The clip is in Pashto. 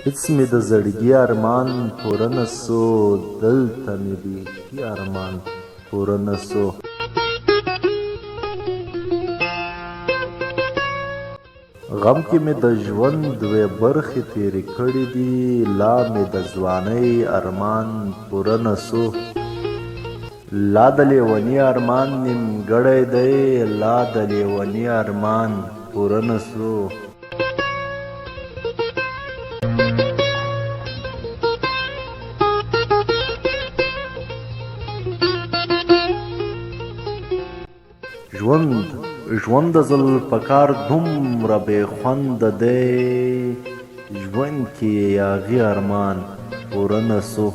هېڅ مې د زړګي ارمان پوره نه سو، دلته مې بیخي ارمان پوره نه سو. غم کې مې د ژوند دوې برخې تېرې کړې دي، لا مې د ځوانۍ ارمان پوره نه سو. لا د لیوني ارمان نیمګړی دی، لا د لیوني ارمان پوره نه سو. ژوند د ذوالفقار دومره بې خونده دی، ژوند کې یې یاغي ارمان پوره نه سو.